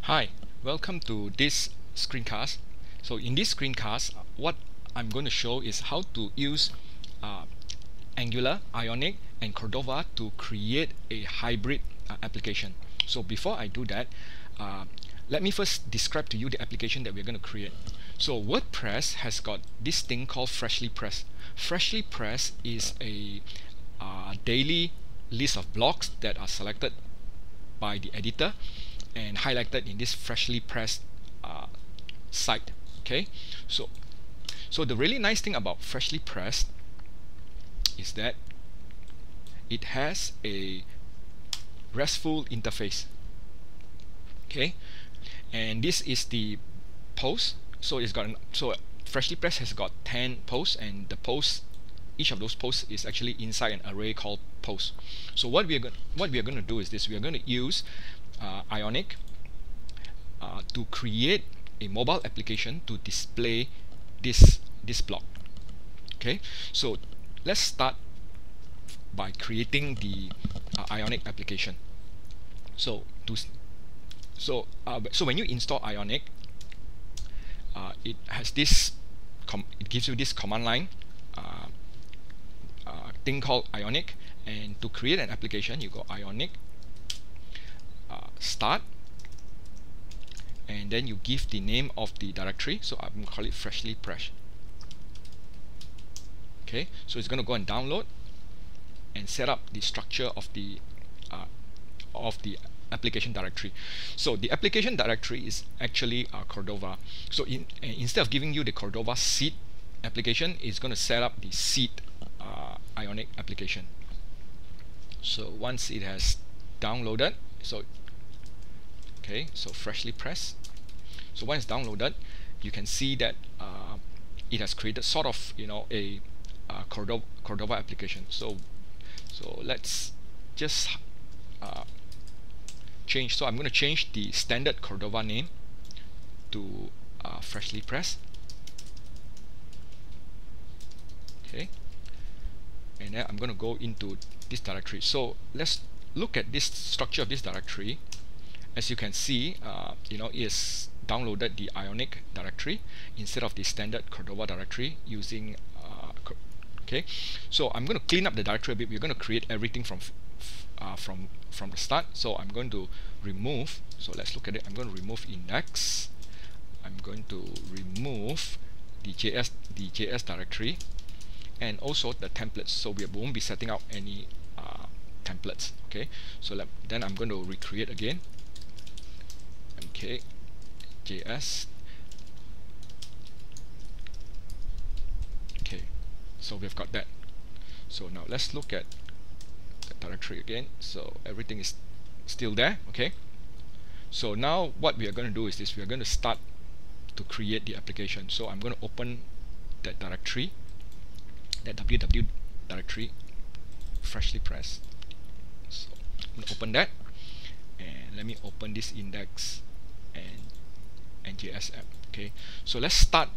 Hi, welcome to this screencast. So in this screencast, what I'm going to show is how to use uh, Angular, Ionic, and Cordova to create a hybrid application. So before I do that, uh, let me first describe to you the application that we're going to create. So WordPress has got this thing called Freshly Pressed. Freshly Pressed is a daily list of blogs that are selected by the editor and highlighted in this freshly pressed site. Okay, so the really nice thing about freshly pressed is that it has a RESTful interface. Okay, and this is the post. So it's got freshly pressed has got 10 posts, and the posts, each of those posts is actually inside an array called posts. So what we are going to do is this: we are going to use Ionic to create a mobile application to display this block. Okay, so let's start by creating the Ionic application. So when you install Ionic, it has this it gives you this command line thing called Ionic, and to create an application you go Ionic start, and then you give the name of the directory. So I'm going to call it freshly pressed. Okay, so it's going to go and download and set up the structure of the application directory. So the application directory is actually Cordova. So instead of giving you the Cordova seed application, it's going to set up the seed Ionic application. So once it has downloaded, so freshly pressed. So once it's downloaded, you can see that it has created sort of a Cordova application. So let's just change. So I'm going to change the standard Cordova name to freshly pressed. Okay, and then I'm going to go into this directory. So let's look at this structure of this directory. As you can see, it is downloaded the Ionic directory instead of the standard Cordova directory using okay. So I'm going to clean up the directory a bit. We're going to create everything from the start. So I'm going to remove. So let's look at it. I'm going to remove index. I'm going to remove the JS directory, and also the templates. So we won't be setting up any templates. Okay. So then I'm going to recreate again. Okay, JS. Okay, so we've got that. So now let's look at the directory again. So everything is still there. Okay, so now what we are going to do is this: we are going to start to create the application. So I'm going to open that directory, that www directory, freshly pressed. So I'm going to open that, and let me open this index and JS app. Okay, so let's start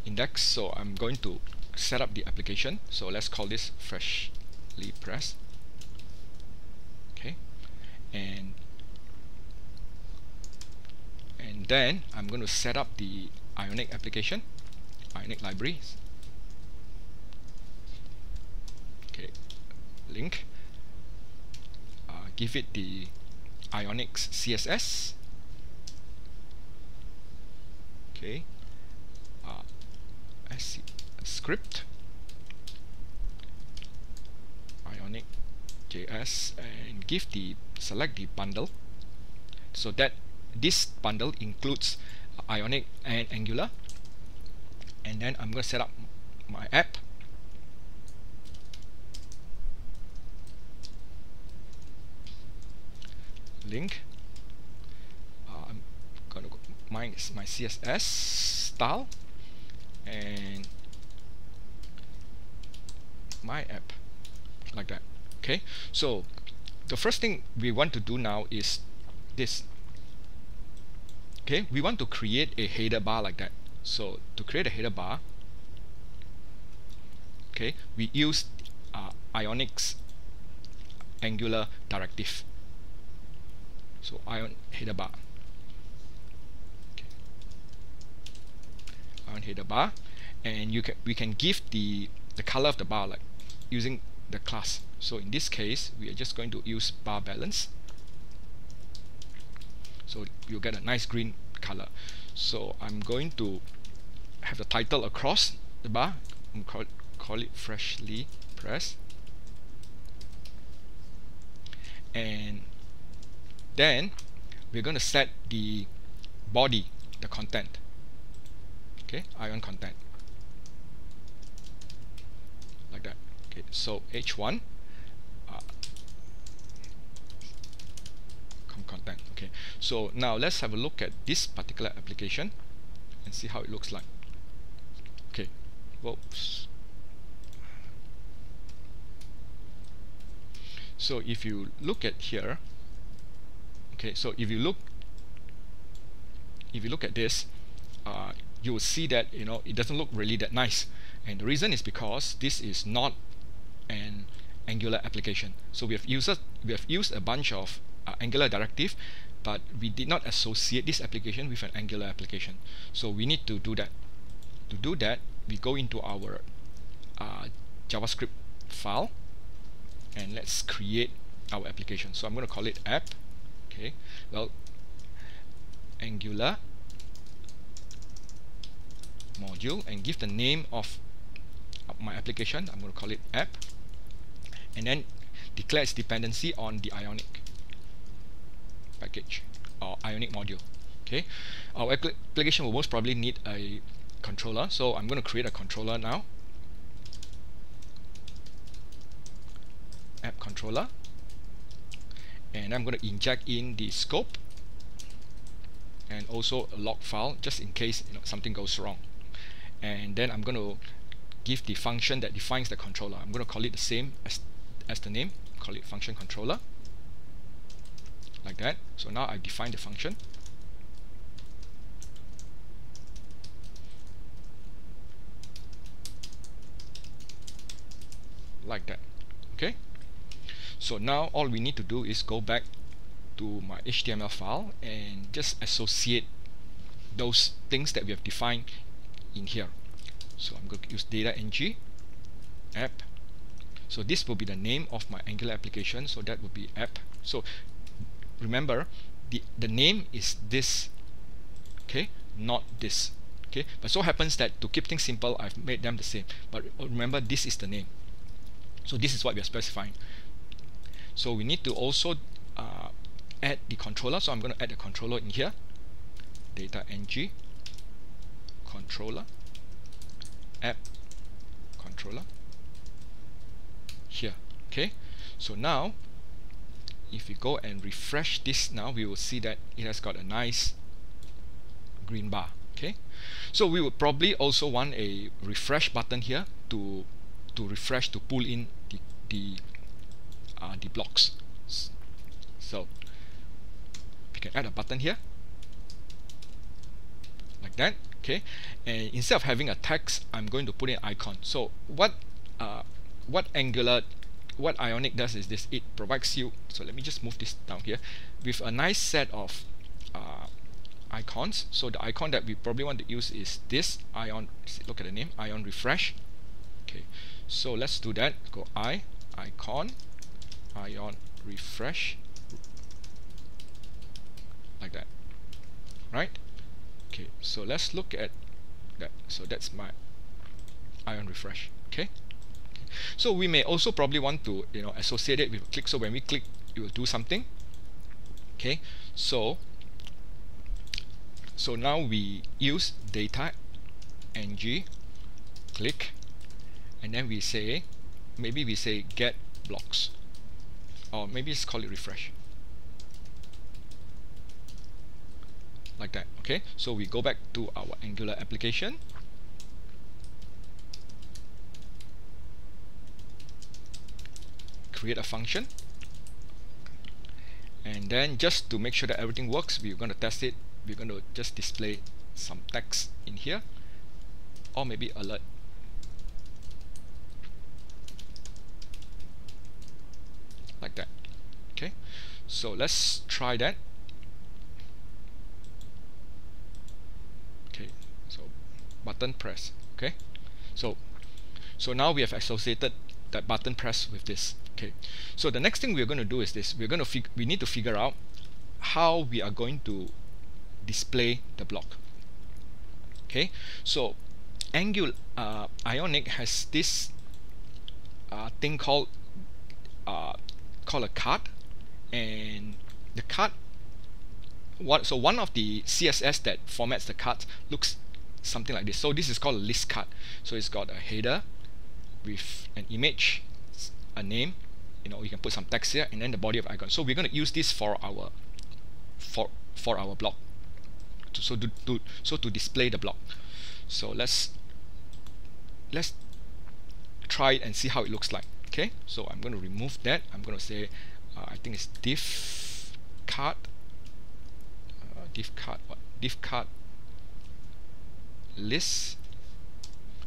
index. So I'm going to set up the application. So let's call this freshly pressed. Okay, and then I'm going to set up the Ionic application, Ionic libraries. Okay, link. Give it the Ionic CSS. Okay, script Ionic JS, and select the bundle, so that this bundle includes Ionic and Angular. And then I'm going to set up my app. Link. I'm going to go my CSS style and my app, like that. Okay, so the first thing we want to do now is this. Okay, we want to create a header bar like that. So to create a header bar, okay, we use Ionic's Angular directive. So ion header bar. Okay. Ion header bar, and we can give the color of the bar like using the class. So in this case, we are just going to use bar balance. So you'll get a nice green color. So I'm going to have the title across the bar. I'm call it freshly pressed, and then we're going to set the body, the content. Okay, ion content, like that. Okay, so H1 content. Okay, so now let's have a look at this particular application and see how it looks like. Okay, whoops. So if you look at here, okay, so if you look at this, you will see that it doesn't look really that nice, and the reason is because this is not an Angular application. So we have used a bunch of Angular directive, but we did not associate this application with an Angular application. So we need to do that. To do that, we go into our JavaScript file, and let's create our application. So I'm going to call it app. Okay, well, Angular module, and give the name of my application. I'm going to call it app, and then declare its dependency on the Ionic package or Ionic module. Okay, our application will most probably need a controller, so I'm going to create a controller now. App controller, and I'm going to inject in the scope and also a log file just in case something goes wrong. And then I'm going to give the function that defines the controller. I'm going to call it the same as the name, call it function controller, like that. So now I define the function. Like that. Okay, so now all we need to do is go back to my HTML file and just associate those things that we have defined in here. So I'm going to use data ng app. So this will be the name of my Angular application, so that will be app. So remember, the name is this, okay, not this. Okay, but so happens that to keep things simple, I've made them the same, but remember, this is the name. So this is what we are specifying. So we need to also add the controller. So I'm going to add the controller in here. Data ng controller app controller here. Okay, so now if we go and refresh this, now we will see that it has got a nice green bar. Okay, so we would probably also want a refresh button here to refresh, to pull in the blocks. So we can add a button here like that. Okay, and instead of having a text, I'm going to put in icon. So what Ionic does is this: it provides you, so let me just move this down here, with a nice set of icons. So the icon that we probably want to use is this ion. Look at the name, ion refresh. Okay, so let's do that. Go icon ion refresh, like that, right? Okay, so let's look at that. So that's my ion refresh. Okay, so we may also probably want to associate it with a click. So when we click, it will do something. Okay, so now we use data ng click, and then we say, maybe we say get blocks, or maybe let's call it refresh, like that. Okay, so we go back to our Angular application, create a function, and then just to make sure that everything works, we're going to test it. We're going to just display some text in here, or maybe alert. Like that. Okay, so let's try that. button press. Okay, so now we have associated that button press with this. Okay, so the next thing we're going to do is this. We need to figure out how we are going to display the block. Okay, so Ionic has this thing called a card, and the card, one of the CSS that formats the card looks something like this. So this is called a list card. So it's got a header with an image, a name, you can put some text here, and then the body of icon. So we're going to use this for our block, to display the block. So let's try it and see how it looks like. Okay, so I'm going to remove that. I'm going to say I think it's div card list.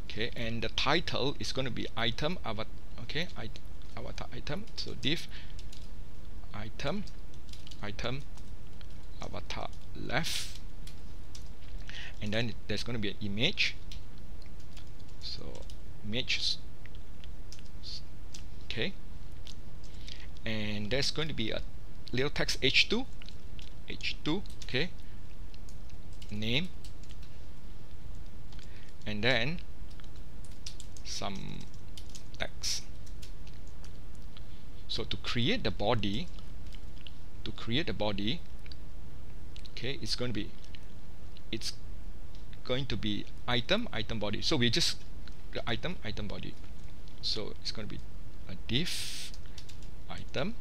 Okay, and the title is going to be item avatar. Okay, avatar item. So div item avatar left, and then there's going to be an image. So image. Okay, and there's going to be a little text h2. Okay, name, and then some text. So to create the body, okay, it's going to be item body. So we just the item body. So it's going to be a div item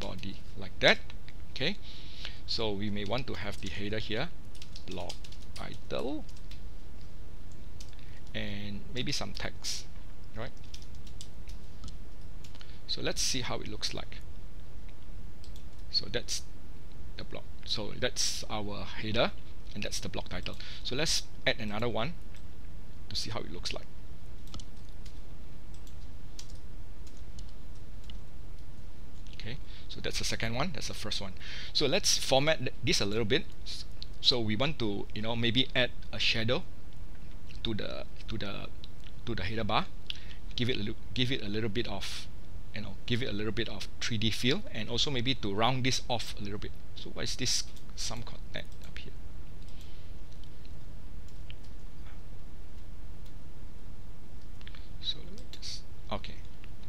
body, like that. Okay, so we may want to have the header here, block title, and maybe some text, right? So let's see how it looks like. So that's the block. So that's our header, and that's the block title. So let's add another one to see how it looks like. Okay, so that's the second one, that's the first one. So let's format this a little bit. So we want to maybe add a shadow to the header bar, give it a little bit of 3D feel, and also maybe to round this off a little bit. So what is this? Some content up here. So let me just, okay,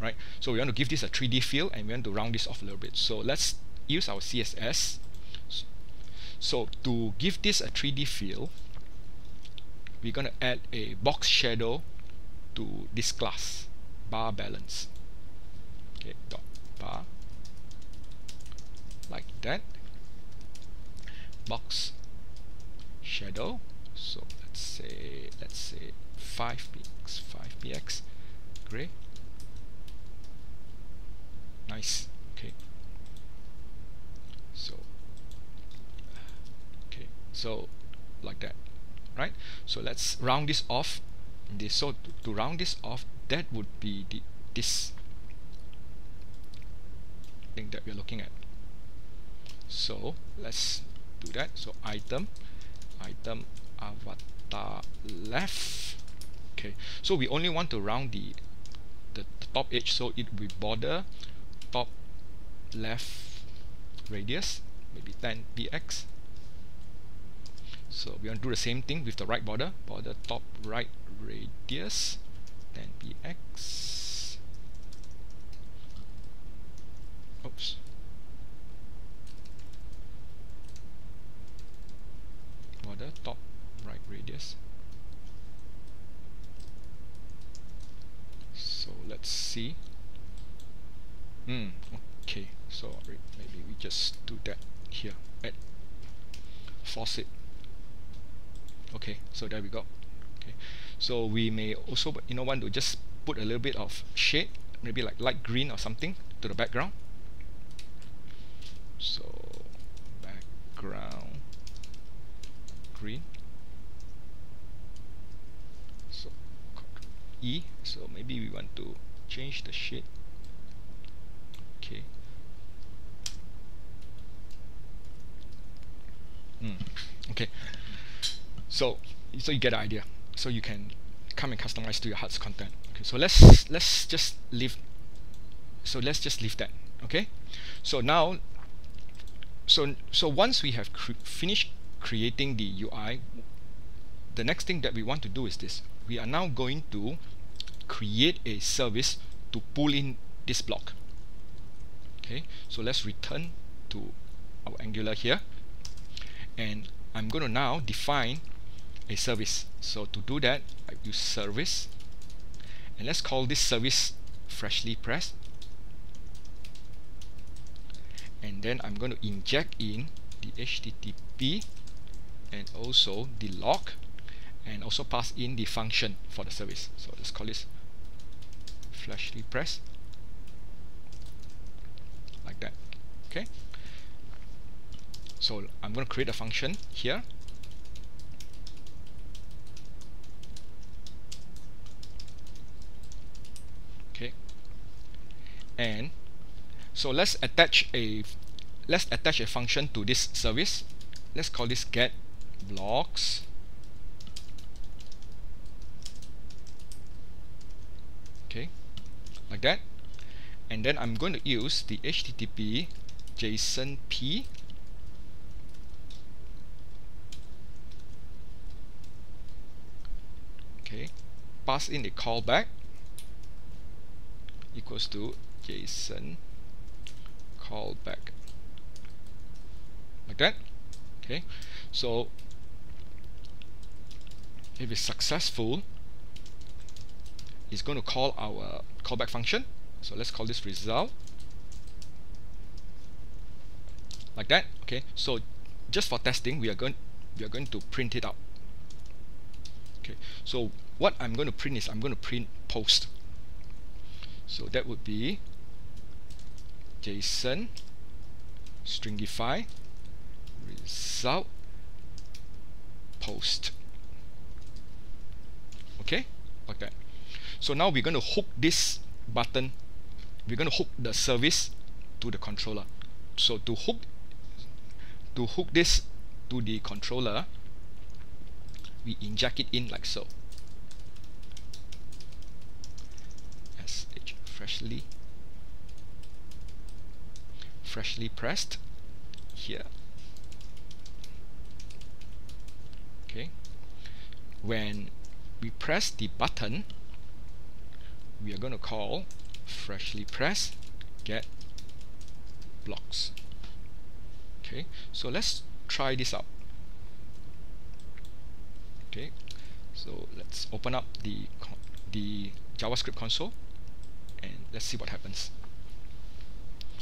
right, so we want to give this a 3D feel, and we want to round this off a little bit. So let's use our CSS. So to give this a 3D feel, we're going to add a box shadow to this class, bar balance. Okay, dot bar, like that, box shadow. So let's say 5px gray. Nice. Okay, so like that, right? So let's round this off. So to round this off, that would be this thing that we're looking at. So let's do that. So item avatar left. Okay, so we only want to round the top edge, so it will border top left radius, maybe 10px. So we want to do the same thing with the right border top right radius 10px. Oops. Border top right radius. So let's see. Okay, so maybe we just do that here. Force it. Okay, so there we go. Okay, so we may also want to just put a little bit of shade, maybe like light green or something, to the background. So background green. So E. So maybe we want to change the shade. Okay. Okay. So so you get the idea. So you can come and customize to your heart's content. Okay, so let's just leave. So let's just leave that. Okay. So now, so once we have finished creating the UI, the next thing that we want to do is this. We are now going to create a service to pull in this block. Okay, so let's return to our Angular here, and I'm going to now define a service. So to do that, I use service, and let's call this service freshly pressed, and then I'm going to inject in the HTTP and also the log, and also pass in the function for the service. So let's call this freshly pressed, like that. Okay, so I'm going to create a function here, okay, and so let's attach a function to this service. Let's call this get blocks, okay, like that. And then I'm going to use the HTTP JSON P, okay, pass in a callback equals to JSON callback, like that. Okay, so if it's successful, it's going to call our callback function. So let's call this result, like that. Okay, so just for testing, we are going to print it out. Okay, so what I'm going to print is I'm going to print post. So that would be JSON stringify result post. Okay, like that. So now we're going to hook this button. We're going to hook the service to the controller. So to hook this to the controller, we inject it in like so. Freshly pressed here. Okay. When we press the button, we are going to call freshly pressed get blocks. Okay, so let's try this out. Okay, so let's open up the JavaScript console and let's see what happens.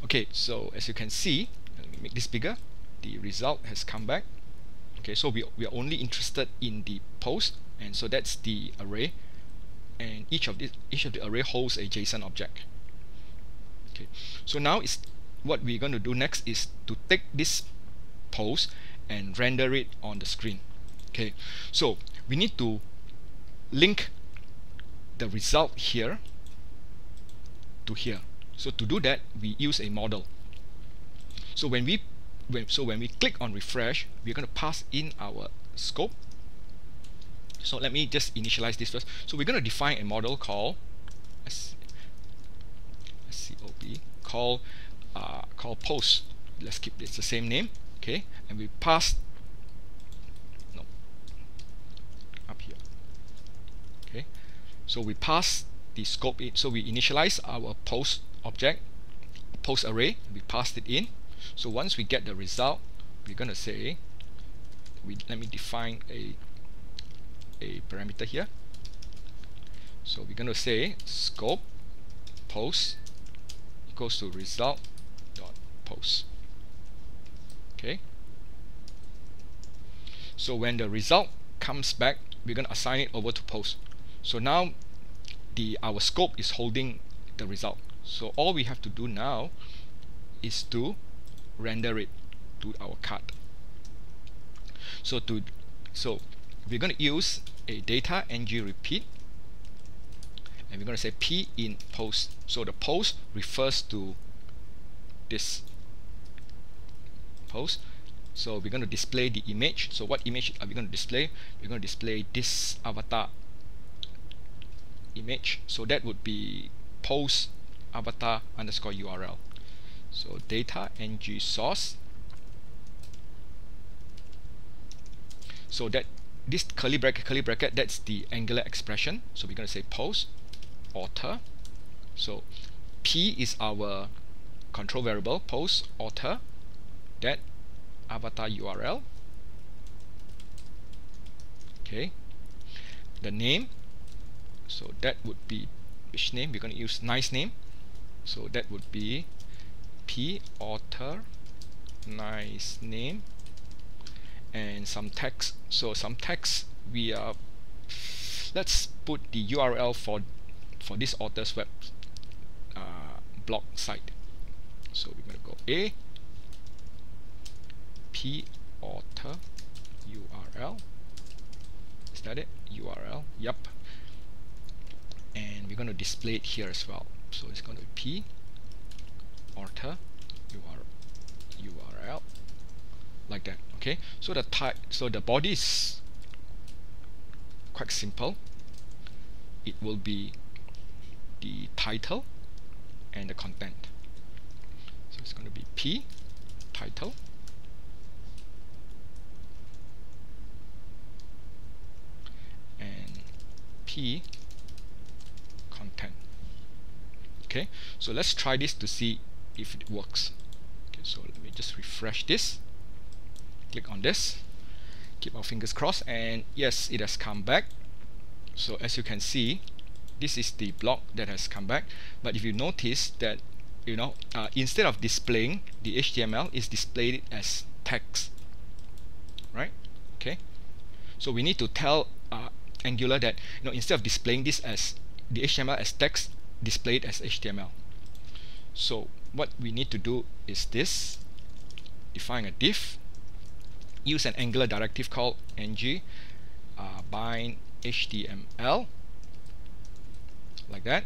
Okay, so as you can see, let me make this bigger. The result has come back. Okay, so we are only interested in the post, and so that's the array, and each of the array holds a JSON object. Okay, so now is what we're going to do next is to take this post and render it on the screen. Okay, so we need to link the result here to here. So to do that, we use a model. So when we click on refresh, we're going to pass in our scope. So let me just initialize this first. So we're going to define a model called call post. Let's keep this the same name. Okay, and we pass up here. Okay, so we pass the scope in. So we initialize our post object, post array. We passed it in. So once we get the result, we're gonna say, let me define a parameter here. So we're gonna say scope post equals to result dot post. Okay. So when the result comes back, we're gonna assign it over to post. So now our scope is holding the result. So all we have to do now is to render it to our card. So we're going to use a data ng repeat, and we're going to say p in post. So the post refers to this post, So we're going to display the image. So what image are we going to display? We're going to display this avatar image. So that would be post avatar underscore URL. So data ng source. So that this curly bracket, that's the Angular expression. So we're going to say post author. So P is our control variable, post author that avatar URL. Okay, the name, so that would be which name? We're going to use nice name, so that would be P author nice name, and some text. So some text, we are, let's put the URL for this author's web blog site. So we're going to go A P author URL. Is that it? URL. Yep. And we're going to display it here as well. So it's going to be P author URL, like that. Okay. So the type, so the body is quite simple. It will be the title and the content. So it's going to be P title and P content. Okay, so let's try this to see if it works. Okay, so let me just refresh this, click on this, keep our fingers crossed, and yes, it has come back. So as you can see, this is the blog that has come back. But if you notice that, you know, instead of displaying the HTML, is displayed as text, right? Okay, so we need to tell Angular that, you know, instead of displaying this as the HTML as text, display it as HTML. So what we need to do is this: define a div, use an Angular directive called ng bind HTML, like that,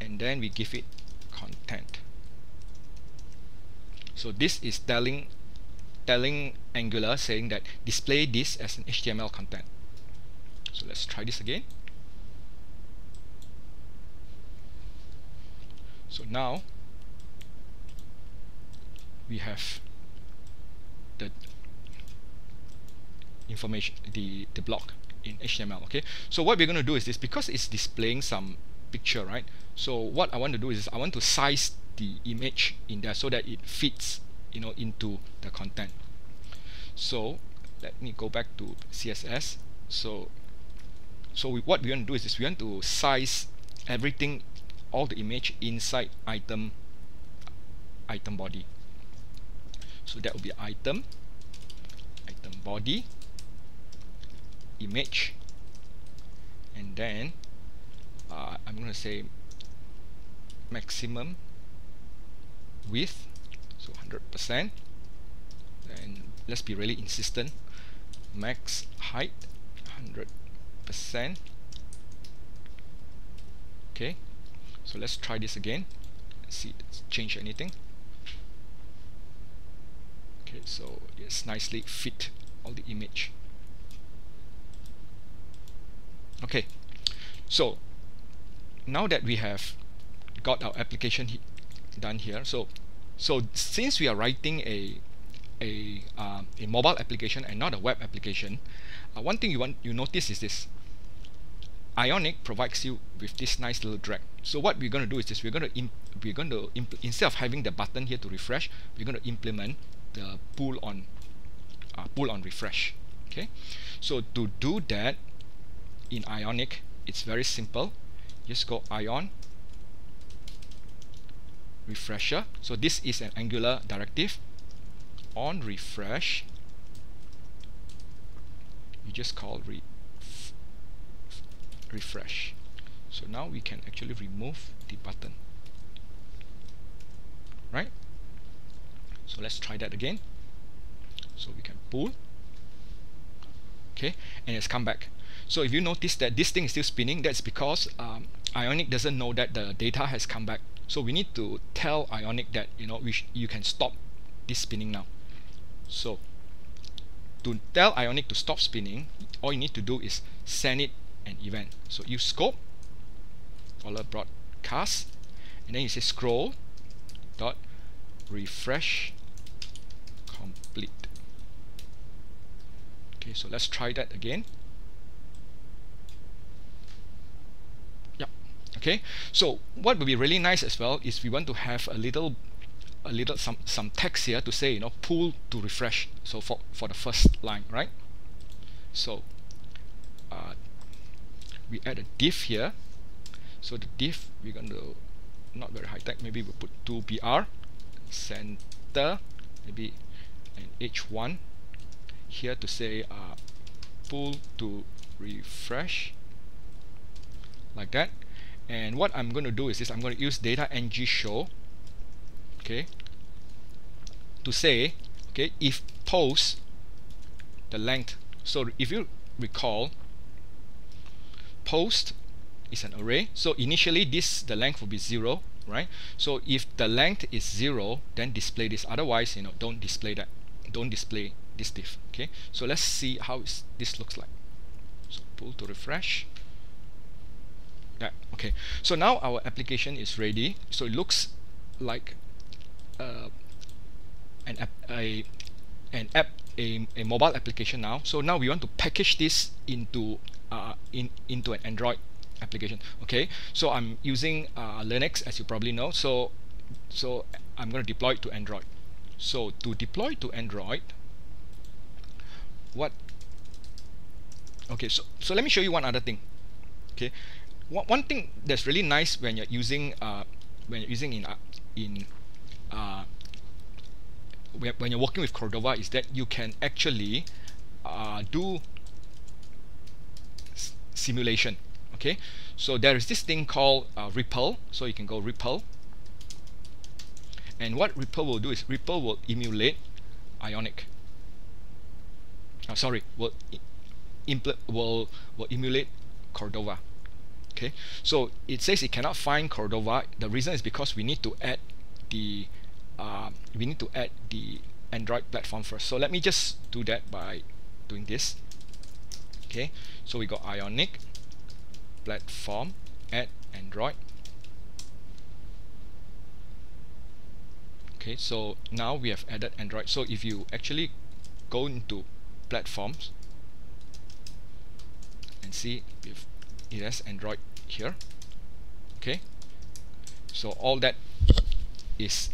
and then we give it content. So this is telling Angular, saying that display this as an HTML content. So let's try this again. So now we have the information, the block in HTML. Okay, so what we're going to do is this, because it's displaying some picture, right? So what I want to do is I want to size the image in there so that it fits, you know, into the content. So let me go back to CSS. So what we want to do is this: we want to size everything, all the image inside item body. So that will be item body image, and then I'm going to say maximum width, so 100%, and let's be really insistent, max height 100%. Okay, so let's try this again, see if it's changed anything. Okay, so it's nicely fit all the image. Okay, so now that we have got our application done here, so since we are writing a mobile application and not a web application, one thing you notice is this: Ionic provides you with this nice little drag. So what we're going to do is this: we're going to instead of having the button here to refresh, we're going to implement the pull on refresh. Okay, so to do that in Ionic, it's very simple. Just go ion refresher. So this is an Angular directive. On refresh, you just call refresh. So now we can actually remove the button, right? So let's try that again. So we can pull, okay, and it's come back. So if you notice that this thing is still spinning, that's because Ionic doesn't know that the data has come back. So we need to tell Ionic that, you know, you can stop this spinning now. So to tell Ionic to stop spinning, all you need to do is send it an event. So use scope, follow broadcast, and then you say scroll dot refresh complete. Okay, so let's try that again. Yep. Okay, so what would be really nice as well is we want to have a little some text here to say, you know, pull to refresh. So for the first line, right? So we add a div here. So the div, we're going to, not very high tech, maybe we'll put 2br center, maybe an h1 here to say pull to refresh, like that. And what I'm going to do is this: I'm going to use data ng show, okay, to say, okay, if post the length. So if you recall, post is an array, so initially the length will be 0, right? So if the length is 0, then display this. Otherwise, you know, don't display that. Don't display this div. Okay, so let's see how this looks like. So pull to refresh. Yeah, okay, so now our application is ready. So it looks like a mobile application now. So now we want to package this into into an Android application. Okay, so I'm using Linux, as you probably know. So I'm going to deploy it to Android. So to deploy to Android, okay, so let me show you one other thing. Okay, one thing that's really nice when you're using when you're working with Cordova is that you can actually do simulation. Okay, so there is this thing called Ripple. So you can go Ripple, and what Ripple will do is Ripple will emulate Ionic. Sorry, will emulate Cordova. Okay, so it says it cannot find Cordova. The reason is because we need to add the Android platform first. So let me just do that by doing this. Okay, so we got Ionic platform, add Android. Okay, so now we have added Android. So if you actually go into platforms and see if it has Android here. Okay, so all that is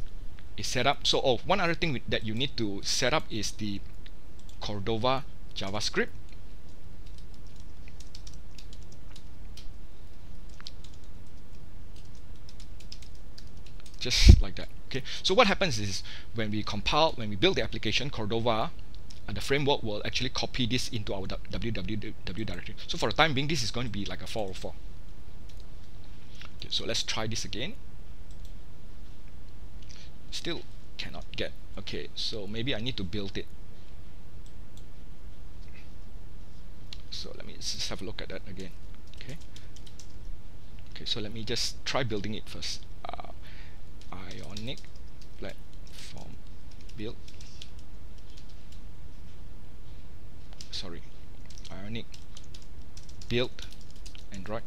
set up. So one other thing that you need to set up is the Cordova JavaScript. Just like that. Okay, so what happens is when we build the application, Cordova, the framework will actually copy this into our www directory. So for the time being, this is going to be like a 404. Okay, so let's try this again. Still cannot get. Okay, so maybe I need to build it. So let me just have a look at that again. Okay. Okay, so let me just try building it first. Ionic platform build. Sorry, Ionic build Android.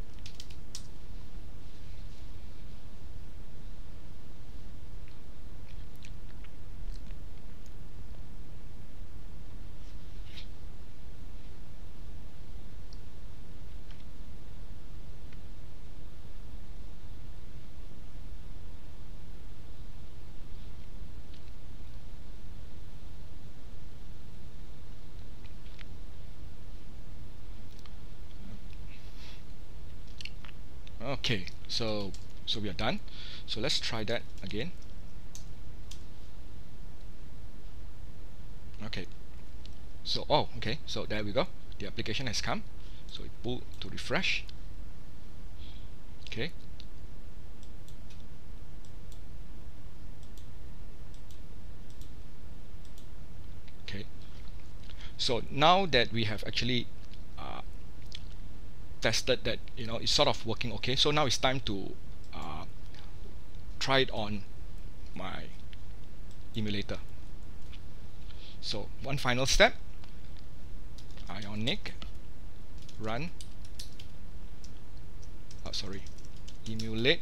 Okay, so we are done. So let's try that again. Okay, so okay, so there we go. The application has come. So we pull to refresh. Okay, okay, so now that we have actually tested that, you know, it's sort of working okay, so now it's time to try it on my emulator. So one final step, Ionic, run, emulate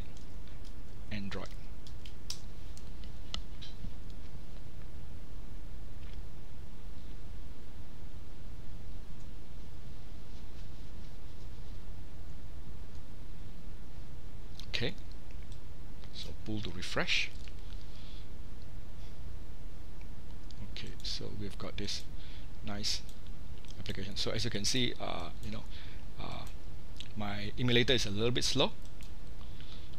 Android. Okay, so pull to refresh. Okay, so we've got this nice application. So as you can see, my emulator is a little bit slow.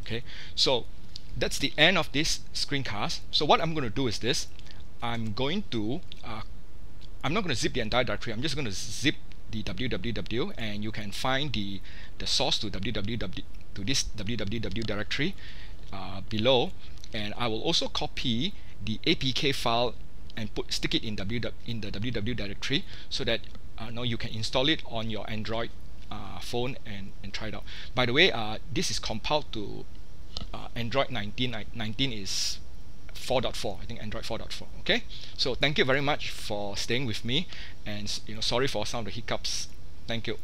Okay, so that's the end of this screencast. So what I'm going to do is this: I'm going to I'm not going to zip the entire directory. I'm just going to zip the www, and you can find the source to www to this www directory below. And I will also copy the APK file and stick it in the www directory, so that now you can install it on your Android phone and try it out. By the way, this is compiled to Android 19. 19 is 4.4, I think Android 4.4. Okay, so thank you very much for staying with me, and sorry for some of the hiccups. Thank you.